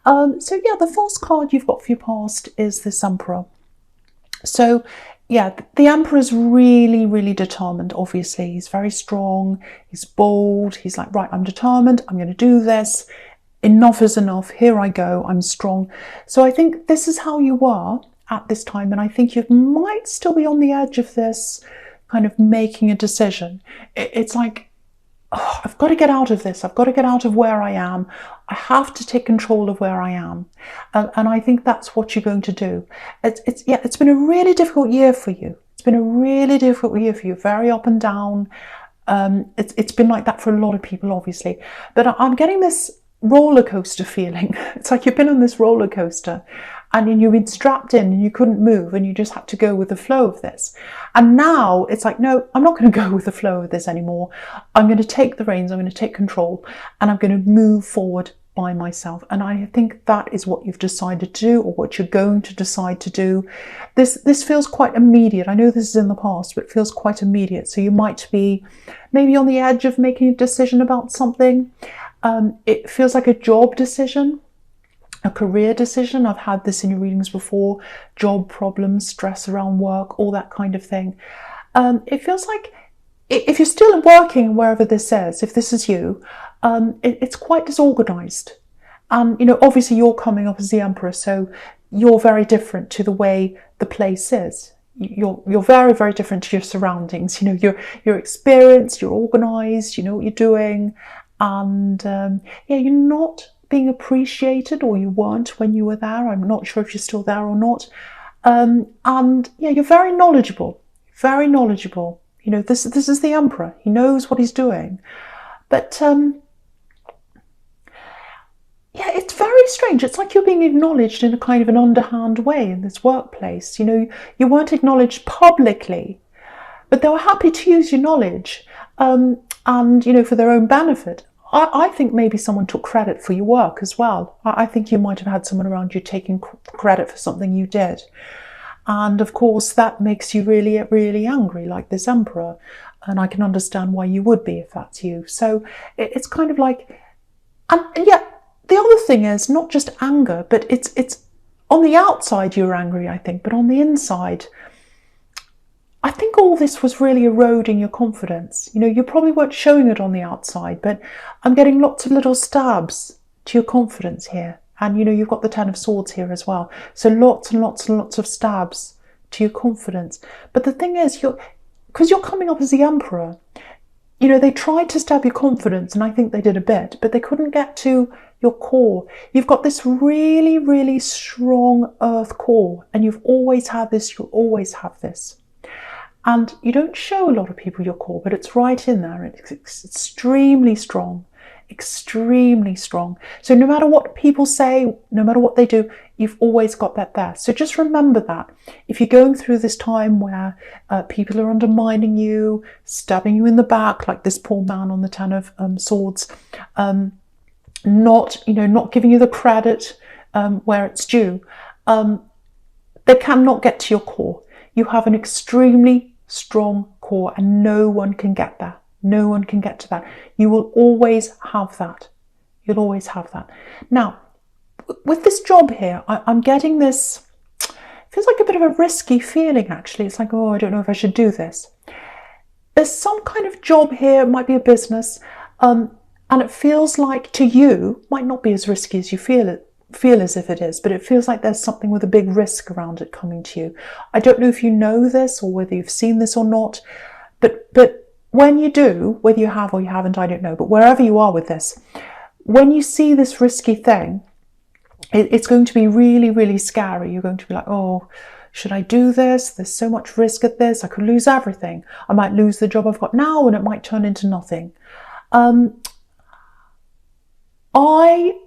So yeah, the false card you've got for your past is this Emperor. So yeah, the Emperor is really, really determined, obviously. He's very strong, he's bold, he's like, right, I'm determined, I'm going to do this. Enough is enough, here I go, I'm strong. So I think this is how you were at this time, and I think you might still be on the edge of this kind of making a decision. It's like, oh, I've got to get out of this. I've got to get out of where I am. I have to take control of where I am. And I think that's what you're going to do. It's been a really difficult year for you. It's been a really difficult year for you, very up and down. It's been like that for a lot of people, obviously. But I'm getting this roller coaster feeling. It's like you've been on this roller coaster and you've been strapped in and you couldn't move and you just had to go with the flow of this. And now it's like, no, I'm not going to go with the flow of this anymore. I'm going to take the reins, I'm going to take control, and I'm going to move forward by myself. And I think that is what you've decided to do, or what you're going to decide to do. This feels quite immediate. I know this is in the past, but it feels quite immediate. So you might be maybe on the edge of making a decision about something. It feels like a job decision, a career decision. I've had this in your readings before. Job problems, stress around work, all that kind of thing. It feels like if you're still working wherever this is, if this is you, it's quite disorganized. And, obviously you're coming up as the Emperor, so you're very different to the way the place is. You're very, very different to your surroundings. You're experienced, you're organized, you know what you're doing. And you're not being appreciated, or you weren't when you were there. I'm not sure if you're still there or not. You're very knowledgeable, very knowledgeable. This is the Emperor. He knows what he's doing. But it's very strange. It's like you're being acknowledged in a kind of an underhand way in this workplace. You weren't acknowledged publicly, but they were happy to use your knowledge and for their own benefit. I think maybe someone took credit for your work as well. I think you might have had someone around you taking credit for something you did. And of course, that makes you really, really angry, like this Emperor. And I can understand why you would be if that's you. So it's kind of like, and yet the other thing is not just anger, but it's on the outside you're angry, I think, but on the inside, I think all this was really eroding your confidence. You probably weren't showing it on the outside, but I'm getting lots of little stabs to your confidence here. And, you've got the Ten of Swords here as well. So lots and lots and lots of stabs to your confidence. But the thing is, because you're coming up as the Emperor, they tried to stab your confidence, and I think they did a bit, but they couldn't get to your core. You've got this really, really strong earth core, and you've always had this, you'll always have this. And you don't show a lot of people your core, but it's right in there. It's extremely strong, extremely strong. So no matter what people say, no matter what they do, you've always got that there. So just remember that. If you're going through this time where people are undermining you, stabbing you in the back, like this poor man on the Ten of Swords, not giving you the credit where it's due, they cannot get to your core. You have an extremely strong core, and no one can get there. No one can get to that. You will always have that. You'll always have that. Now, with this job here, I'm getting this, feels like a bit of a risky feeling, actually. It's like, oh, I don't know if I should do this. There's some kind of job here, it might be a business, and it feels like to you, might not be as risky as you feel as if it is, but it feels like there's something with a big risk around it coming to you. I don't know if you know this or whether you've seen this or not, but when you do, whether you have or you haven't, I don't know, but wherever you are with this, when you see this risky thing, it's going to be really, really scary. You're going to be like, oh, should I do this? There's so much risk at this. I could lose everything. I might lose the job I've got now, and it might turn into nothing. I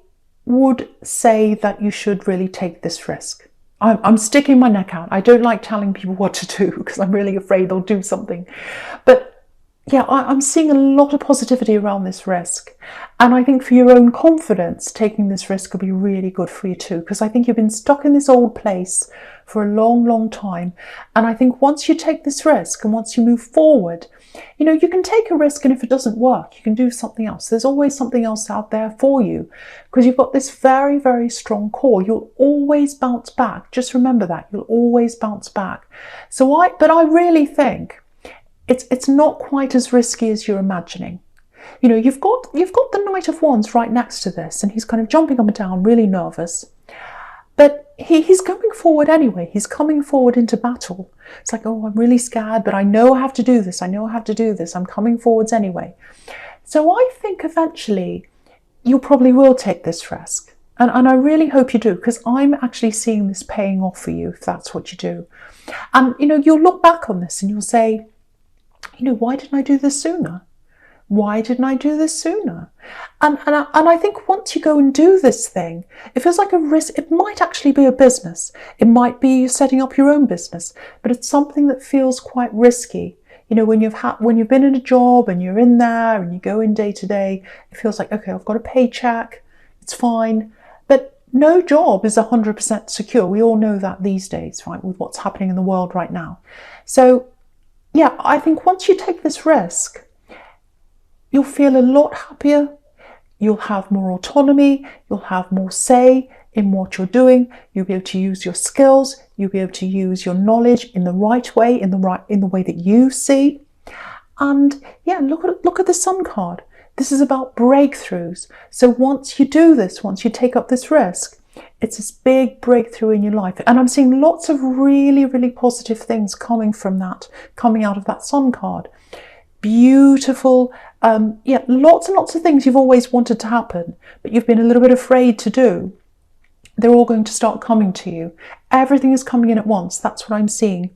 would say that you should really take this risk. I'm sticking my neck out. I don't like telling people what to do because I'm really afraid they'll do something. But yeah, I'm seeing a lot of positivity around this risk. And I think for your own confidence, taking this risk will be really good for you too, because I think you've been stuck in this old place for a long, long time. And I think once you take this risk and once you move forward, you know, you can take a risk, and if it doesn't work, you can do something else. There's always something else out there for you because you've got this very, very strong core. You'll always bounce back. Just remember that. You'll always bounce back. But I really think it's not quite as risky as you're imagining. You know, you've got the Knight of Wands right next to this, and he's kind of jumping up and down, really nervous. But he's going forward anyway. He's coming forward into battle. It's like, oh, I'm really scared, but I know I have to do this. I know I have to do this. I'm coming forwards anyway. So I think eventually you probably will take this risk. And I really hope you do, because I'm actually seeing this paying off for you if that's what you do. And, you know, you'll look back on this and you'll say, you know, why didn't I do this sooner? Why didn't I do this sooner? And I think once you go and do this thing, it feels like a risk. It might actually be a business. It might be you setting up your own business, but it's something that feels quite risky. You know, when you've been in a job and you're in there and you go in day to day, it feels like, okay, I've got a paycheck. It's fine. But no job is 100% secure. We all know that these days, right, with what's happening in the world right now. So, yeah, I think once you take this risk, you'll feel a lot happier. You'll have more autonomy. You'll have more say in what you're doing. You'll be able to use your skills. You'll be able to use your knowledge in the right way, in the way that you see. And yeah, look at the Sun card. This is about breakthroughs. So once you do this, once you take up this risk, it's this big breakthrough in your life. And I'm seeing lots of really, really positive things coming out of that Sun card. Beautiful, lots and lots of things you've always wanted to happen, but you've been a little bit afraid to do. They're all going to start coming to you. Everything is coming in at once. That's what I'm seeing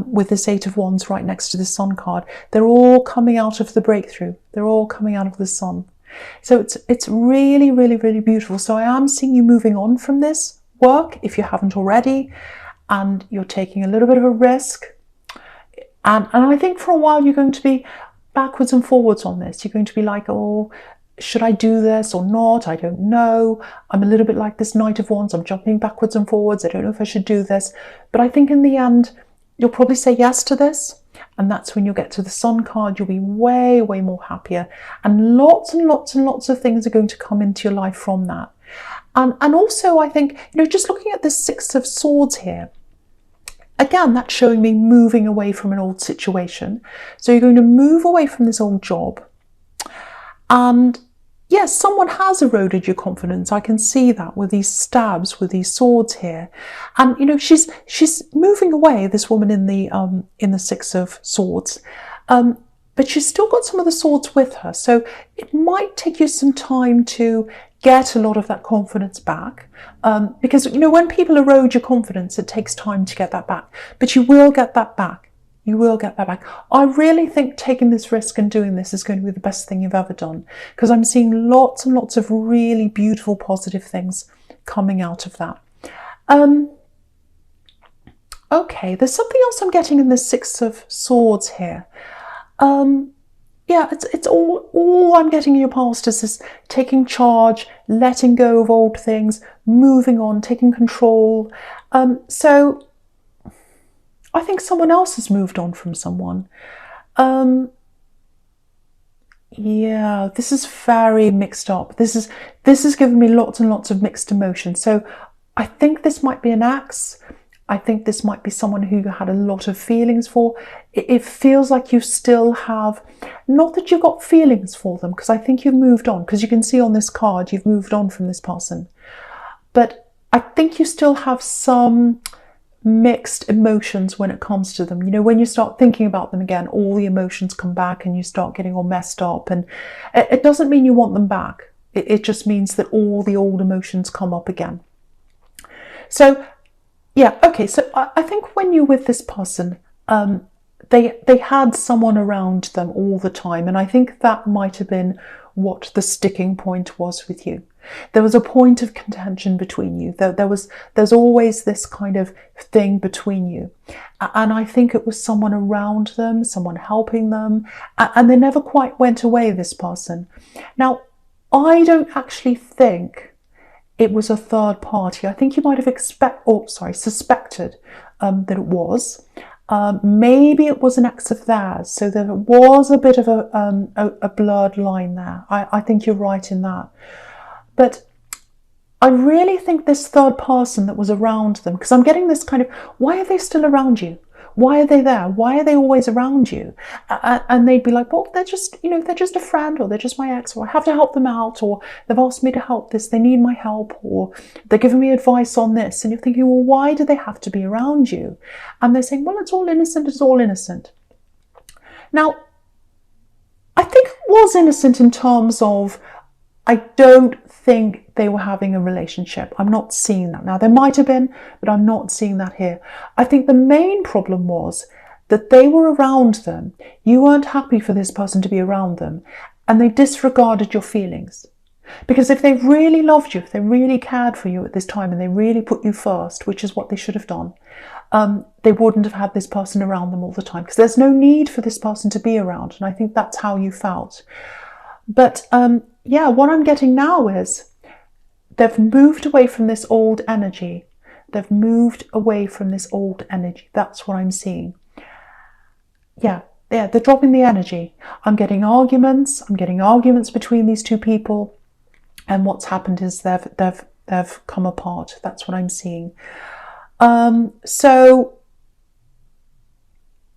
with this Eight of Wands right next to the Sun card. They're all coming out of the breakthrough. They're all coming out of the Sun. So it's really, really, really beautiful. So I am seeing you moving on from this work, if you haven't already, and you're taking a little bit of a risk. And I think for a while you're going to be backwards and forwards on this. You're going to be like, oh, should I do this or not? I don't know. I'm a little bit like this Knight of Wands. I'm jumping backwards and forwards. I don't know if I should do this. But I think in the end, you'll probably say yes to this. And that's when you'll get to the Sun card. You'll be way, way more happier. And lots and lots and lots of things are going to come into your life from that. And also, I think, you know, just looking at the Six of Swords here, again, that's showing me moving away from an old situation. So you're going to move away from this old job. And yes, someone has eroded your confidence. I can see that with these stabs, with these swords here. And, you know, she's moving away, this woman in the Six of Swords. But she's still got some of the swords with her. So it might take you some time to get a lot of that confidence back. Because, you know, when people erode your confidence, it takes time to get that back. But you will get that back. You will get that back. I really think taking this risk and doing this is going to be the best thing you've ever done, because I'm seeing lots and lots of really beautiful, positive things coming out of that. Okay, there's something else I'm getting in the Six of Swords here. Yeah, it's all I'm getting in your past is this taking charge, letting go of old things, moving on, taking control. So I think someone else has moved on from someone. Yeah, this is very mixed up. This is giving me lots and lots of mixed emotions. So I think this might be an ex. I think this might be someone who you had a lot of feelings for. It feels like you still have, not that you've got feelings for them, because I think you've moved on, because you can see on this card you've moved on from this person. But I think you still have some mixed emotions when it comes to them. You know, when you start thinking about them again, all the emotions come back and you start getting all messed up. And it doesn't mean you want them back. It just means that all the old emotions come up again. So yeah, okay, so I think when you're with this person, they had someone around them all the time, and I think that might have been what the sticking point was with you. There was a point of contention between you. There's always this kind of thing between you. And I think it was someone around them, someone helping them, and they never quite went away, this person. Now, I don't actually think it was a third party. I think you might have suspected that it was. Maybe it was an ex of theirs, so there was a bit of a blurred line there. I think you're right in that. But I really think this third person that was around them, because I'm getting this kind of, why are they still around you? Why are they there? Why are they always around you? And they'd be like, well, they're just a friend, or they're just my ex, or I have to help them out, or they've asked me to help this, they need my help, or they're giving me advice on this. And you're thinking, well, why do they have to be around you? And they're saying, well, it's all innocent, it's all innocent. Now, I think it was innocent in terms of, I don't think they were having a relationship. I'm not seeing that. Now, there might have been, but I'm not seeing that here. I think the main problem was that they were around them. You weren't happy for this person to be around them, and they disregarded your feelings. Because if they really loved you, if they really cared for you at this time, and they really put you first, which is what they should have done, they wouldn't have had this person around them all the time, because there's no need for this person to be around. And I think that's how you felt. But yeah, what I'm getting now is they've moved away from this old energy. They've moved away from this old energy. That's what I'm seeing. Yeah, they're dropping the energy. I'm getting arguments. I'm getting arguments between these two people. And what's happened is they've come apart. That's what I'm seeing. So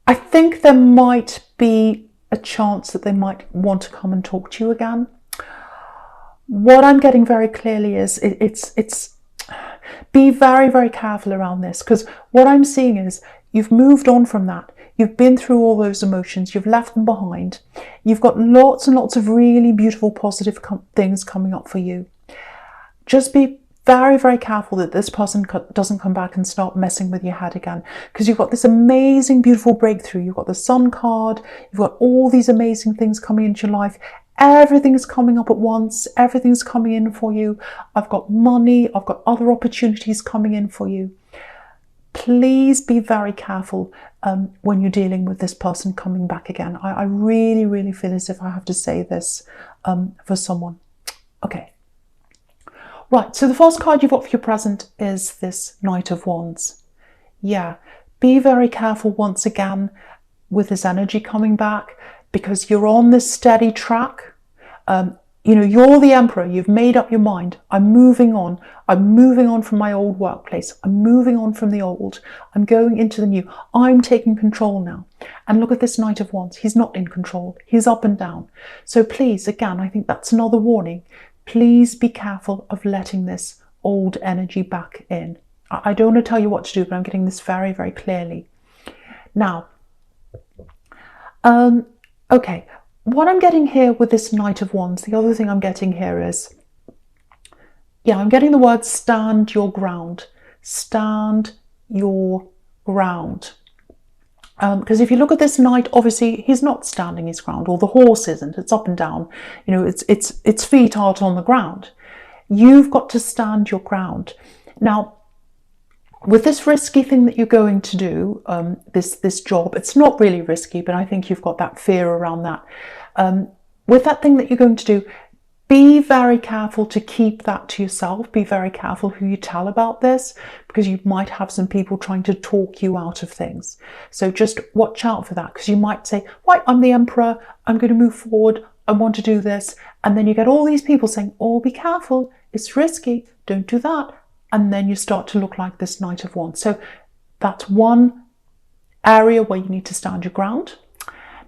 I think there might be a chance that they might want to come and talk to you again. What I'm getting very clearly is it's be very, very careful around this, because what I'm seeing is you've moved on from that. You've been through all those emotions. You've left them behind. You've got lots and lots of really beautiful, positive things coming up for you. Just be very, very careful that this person doesn't come back and start messing with your head again, because you've got this amazing, beautiful breakthrough. You've got the Sun card. You've got all these amazing things coming into your life. Everything's coming up at once. Everything's coming in for you. I've got money. I've got other opportunities coming in for you. Please be very careful when you're dealing with this person coming back again. I really, really feel as if I have to say this for someone. Okay. Right, so the first card you've got for your present is this Knight of Wands. Yeah, be very careful once again with this energy coming back, because you're on this steady track. You're the Emperor. You've made up your mind. I'm moving on. I'm moving on from my old workplace. I'm moving on from the old. I'm going into the new. I'm taking control now. And look at this Knight of Wands. He's not in control. He's up and down. So please, again, I think that's another warning. Please be careful of letting this old energy back in. I don't want to tell you what to do, but I'm getting this very, very clearly. Now, okay, what I'm getting here with this Knight of Wands, the other thing I'm getting here is, yeah, I'm getting the word stand your ground. Stand your ground. Because if you look at this knight, obviously he's not standing his ground, or the horse isn't. It's up and down. Its feet aren't on the ground. You've got to stand your ground. Now, with this risky thing that you're going to do, this job, it's not really risky, but I think you've got that fear around that. With that thing that you're going to do, be very careful to keep that to yourself. Be very careful who you tell about this, because you might have some people trying to talk you out of things. So just watch out for that, because you might say, right, I'm the Emperor, I'm going to move forward, I want to do this. And then you get all these people saying, oh, be careful, it's risky, don't do that. And then you start to look like this Knight of Wands. So that's one area where you need to stand your ground.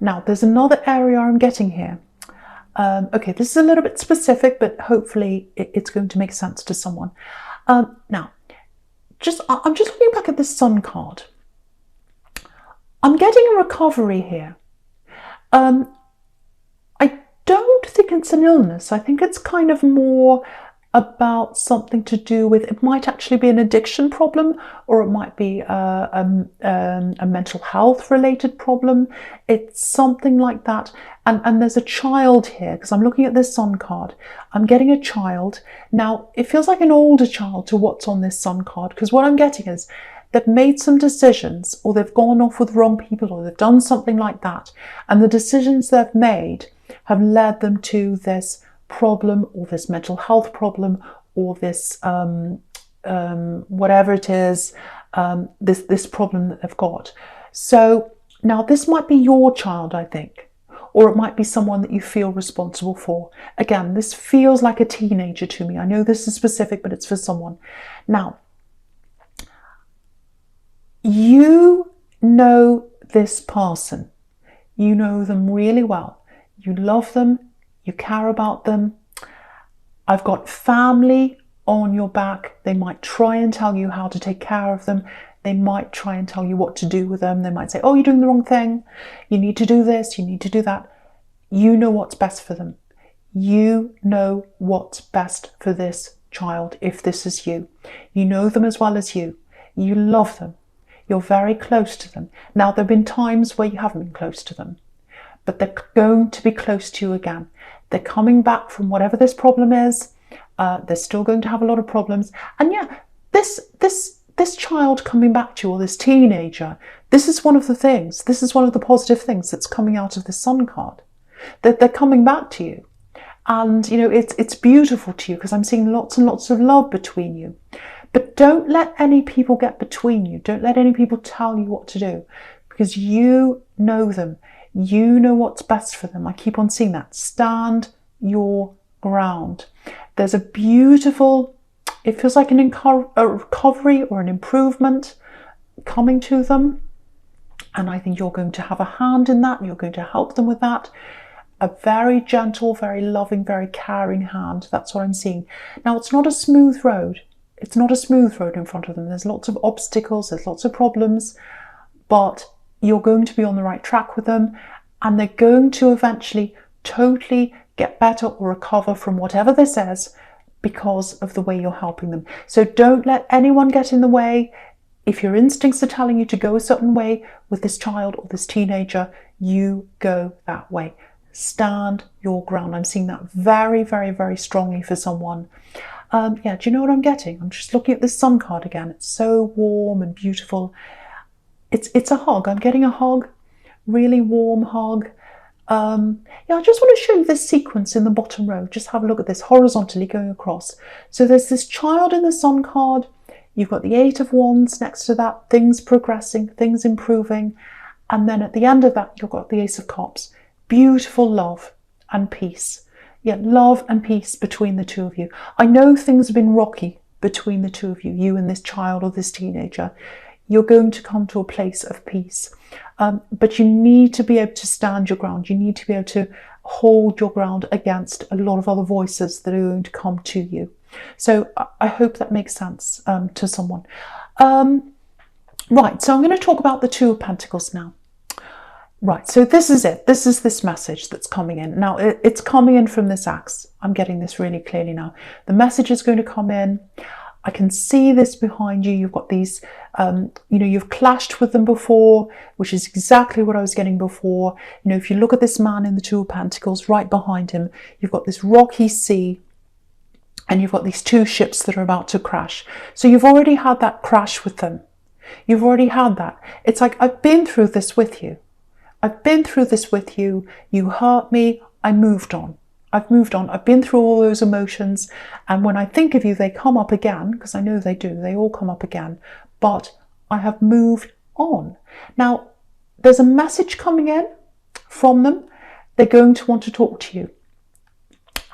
Now, there's another area I'm getting here. Okay, this is a little bit specific, but hopefully it's going to make sense to someone. Now, I'm just looking back at this Sun card. I'm getting a recovery here. I don't think it's an illness. I think it's kind of more about something to do with, it might actually be an addiction problem, or it might be a mental health related problem. It's something like that. And there's a child here, because I'm looking at this Sun card. I'm getting a child. Now, it feels like an older child to what's on this Sun card, because what I'm getting is they've made some decisions, or they've gone off with wrong people, or they've done something like that. And the decisions they've made have led them to this problem, or this mental health problem, or this whatever it is, this problem that they've got. So now this might be your child, I think, or it might be someone that you feel responsible for. Again, this feels like a teenager to me. I know this is specific, but it's for someone. Now, you know this person. You know them really well. You love them. You care about them. I've got family on your back. They might try and tell you how to take care of them. They might try and tell you what to do with them. They might say, oh, you're doing the wrong thing. You need to do this. You need to do that. You know what's best for them. You know what's best for this child if this is you. You know them as well as you. You love them. You're very close to them. Now, there have been times where you haven't been close to them, but they're going to be close to you again. They're coming back from whatever this problem is. They're still going to have a lot of problems. And yeah, this child coming back to you, or this teenager, this is one of the things. This is one of the positive things that's coming out of the Sun card. That they're coming back to you. And, you know, it's beautiful to you, because I'm seeing lots and lots of love between you. But don't let any people get between you. Don't let any people tell you what to do, because you know them. You know what's best for them. I keep on seeing that. Stand your ground. There's a beautiful, it feels like a recovery or an improvement coming to them. And I think you're going to have a hand in that. You're going to help them with that. A very gentle, very loving, very caring hand. That's what I'm seeing. Now, it's not a smooth road. It's not a smooth road in front of them. There's lots of obstacles. There's lots of problems. But you're going to be on the right track with them, and they're going to eventually totally get better or recover from whatever this is because of the way you're helping them. So don't let anyone get in the way. If your instincts are telling you to go a certain way with this child or this teenager, you go that way. Stand your ground. I'm seeing that very, very, very strongly for someone. Yeah, do you know what I'm getting? I'm just looking at this Sun card again. It's so warm and beautiful. It's a hug. I'm getting a hug, really warm hug. Yeah, I just want to show you this sequence in the bottom row. Just have a look at this horizontally going across. So there's this child in the Sun card. You've got the Eight of Wands next to that, things progressing, things improving. And then at the end of that, you've got the Ace of Cups. Beautiful love and peace. Yeah, love and peace between the two of you. I know things have been rocky between the two of you, you and this child or this teenager. You're going to come to a place of peace. But you need to be able to stand your ground. You need to be able to hold your ground against a lot of other voices that are going to come to you. So I hope that makes sense to someone. Right, so I'm going to talk about the Two of Pentacles now. Right, so this is it. This is this message that's coming in. Now, it's coming in from this axe. I'm getting this really clearly now. The message is going to come in. I can see this behind you. You've got these, you've clashed with them before, which is exactly what I was getting before. You know, if you look at this man in the Two of Pentacles, right behind him, you've got this rocky sea, and you've got these two ships that are about to crash. So you've already had that crash with them. You've already had that. It's like, I've been through this with you. I've been through this with you. You hurt me. I moved on. I've moved on. I've been through all those emotions. And when I think of you, they come up again, because I know they do. They all come up again. But I have moved on. Now, there's a message coming in from them. They're going to want to talk to you.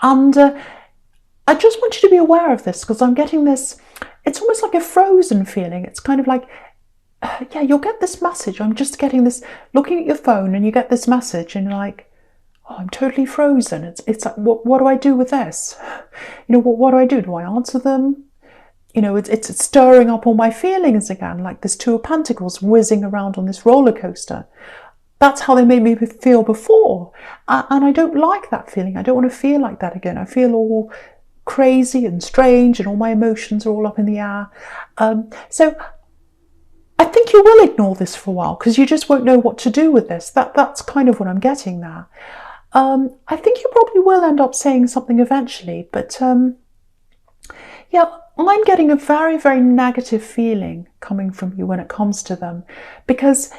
And I just want you to be aware of this, because I'm getting this, it's almost like a frozen feeling. It's kind of like, yeah, you'll get this message. I'm just getting this, looking at your phone, and you get this message and you're like, oh, I'm totally frozen. It's like, what do I do with this? You know, what do I do? Do I answer them? You know, it's stirring up all my feelings again, like this Two of Pentacles whizzing around on this roller coaster. That's how they made me feel before. And I don't like that feeling. I don't want to feel like that again. I feel all crazy and strange and all my emotions are all up in the air. So I think you will ignore this for a while because you just won't know what to do with this. That's kind of what I'm getting there. I think you probably will end up saying something eventually, but yeah, I'm getting a very, very negative feeling coming from you when it comes to them, because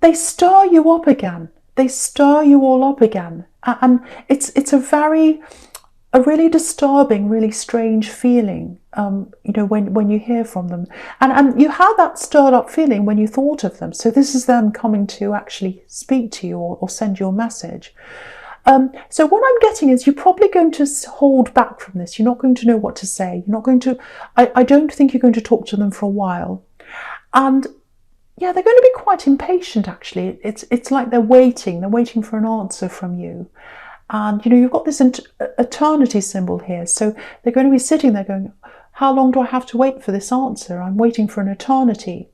they stir you up again. They stir you all up again. And it's a really disturbing, really strange feeling, when you hear from them. And you had that stirred up feeling when you thought of them. So this is them coming to actually speak to you or send you a message. So what I'm getting is you're probably going to hold back from this. You're not going to know what to say. You're not going to, I don't think you're going to talk to them for a while. And yeah, they're going to be quite impatient, actually. It's like they're waiting for an answer from you. And, you've got this eternity symbol here. So they're going to be sitting there going, how long do I have to wait for this answer? I'm waiting for an eternity.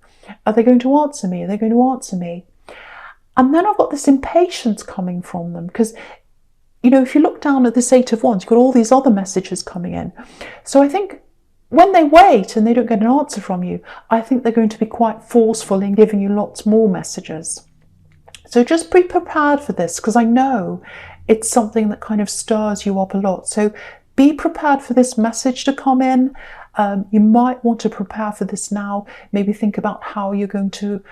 Are they going to answer me? Are they going to answer me? And then I've got this impatience coming from them because, if you look down at this Eight of Wands, you've got all these other messages coming in. So I think when they wait and they don't get an answer from you, I think they're going to be quite forceful in giving you lots more messages. So just be prepared for this, because I know it's something that kind of stirs you up a lot. So be prepared for this message to come in. You might want to prepare for this now. Maybe think about how you're going to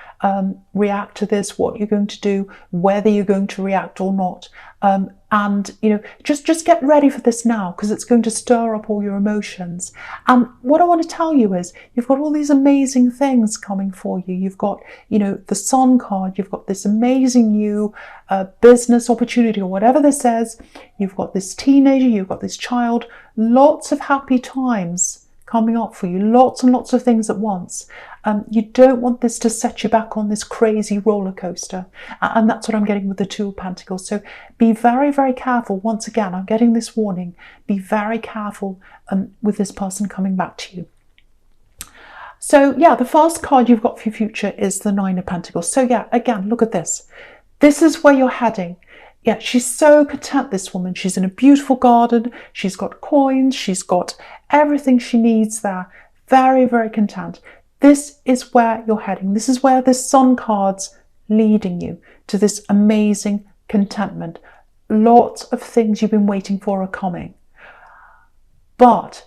react to this, what you're going to do, whether you're going to react or not. And just get ready for this now, because it's going to stir up all your emotions. And what I want to tell you is you've got all these amazing things coming for you. You've got, the Sun card. You've got this amazing new business opportunity, or whatever this says. You've got this teenager. You've got this child. Lots of happy times coming up for you, lots and lots of things at once. You don't want this to set you back on this crazy roller coaster. And that's what I'm getting with the Two of Pentacles. So be very, very careful. Once again, I'm getting this warning. Be very careful with this person coming back to you. So yeah, the first card you've got for your future is the Nine of Pentacles. So yeah, again, look at this. This is where you're heading. Yeah, she's so content, this woman. She's in a beautiful garden. She's got coins. She's got everything she needs there. Very, very content. This is where you're heading. This is where this Sun card's leading you to this amazing contentment. Lots of things you've been waiting for are coming. But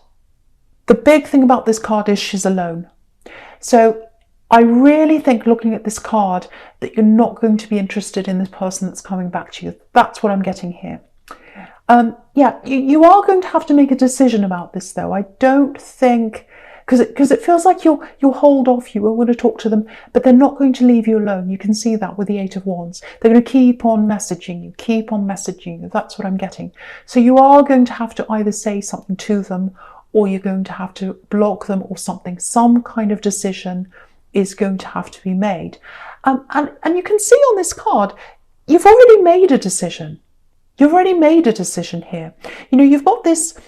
the big thing about this card is she's alone. So I really think, looking at this card, that you're not going to be interested in this person that's coming back to you. That's what I'm getting here. Yeah, you are going to have to make a decision about this, though. I don't think, because it feels like you'll hold off, you will want to talk to them, but they're not going to leave you alone. You can see that with the Eight of Wands. They're going to keep on messaging you, keep on messaging you. That's what I'm getting. So you are going to have to either say something to them, or you're going to have to block them or something. Some kind of decision is going to have to be made. And you can see on this card, you've already made a decision. You've already made a decision here. You've got this,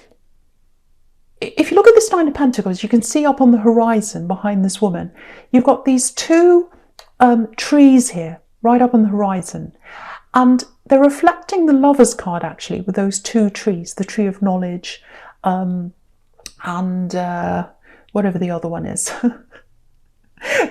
if you look at this Nine of Pentacles, you can see up on the horizon behind this woman, you've got these two trees here, right up on the horizon. And they're reflecting the Lovers card, actually, with those two trees, the Tree of Knowledge and whatever the other one is.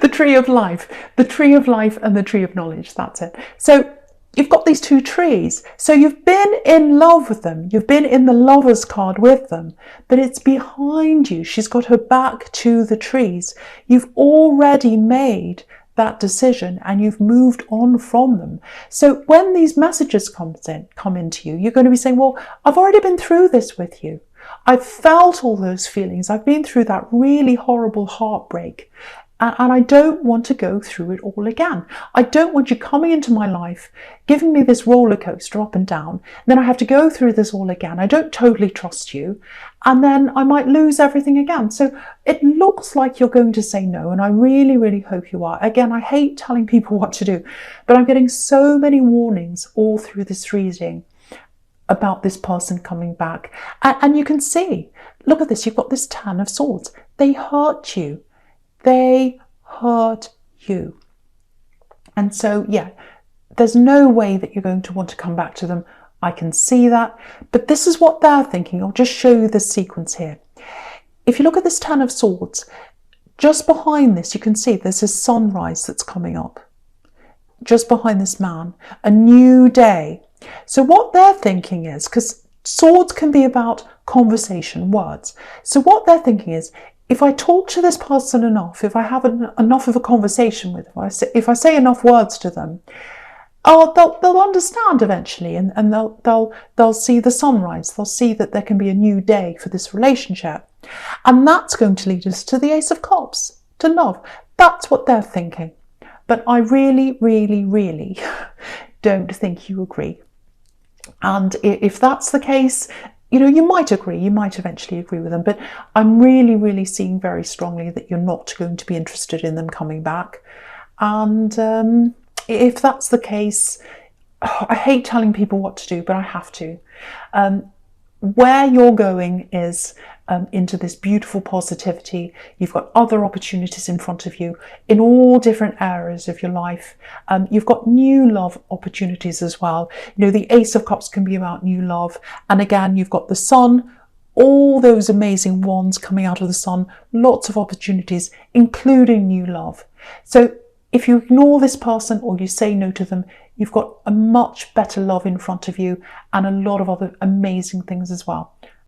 The Tree of Life and the Tree of Knowledge. That's it. So you've got these two trees. So you've been in love with them. You've been in the Lovers card with them, but it's behind you. She's got her back to the trees. You've already made that decision and you've moved on from them. So when these messages come into you, you're going to be saying, well, I've already been through this with you. I've felt all those feelings. I've been through that really horrible heartbreak. And I don't want to go through it all again. I don't want you coming into my life, giving me this roller coaster up and down. Then I have to go through this all again. I don't totally trust you. And then I might lose everything again. So it looks like you're going to say no. And I really, really hope you are. Again, I hate telling people what to do, but I'm getting so many warnings all through this reading about this person coming back. And you can see, look at this. You've got this Ten of Swords. They hurt you. They hurt you. And so, yeah, there's no way that you're going to want to come back to them I can see that. But this is what they're thinking. I'll just show you the sequence here. If you look at this Ten of Swords, just behind this, you can see there's a sunrise that's coming up. Just behind this man, a new day. So what they're thinking is, because swords can be about conversation, words. So what they're thinking is, if I talk to this person enough, if I have enough of a conversation with them, if I say enough words to them, they'll understand eventually, and they'll see the sunrise. They'll see that there can be a new day for this relationship, and that's going to lead us to the Ace of Cups, to love. That's what they're thinking. But I really, really, really don't think you agree. And if that's the case, you know, you might agree, you might eventually agree with them, but I'm really, really seeing very strongly that you're not going to be interested in them coming back. And if that's the case, I hate telling people what to do, but I have to. Where you're going is into this beautiful positivity. You've got other opportunities in front of you in all different areas of your life. You've got new love opportunities as well. You know, the Ace of Cups can be about new love. And again, you've got the Sun, all those amazing wands coming out of the Sun, lots of opportunities, including new love. So if you ignore this person or you say no to them, you've got a much better love in front of you and a lot of other amazing things as well.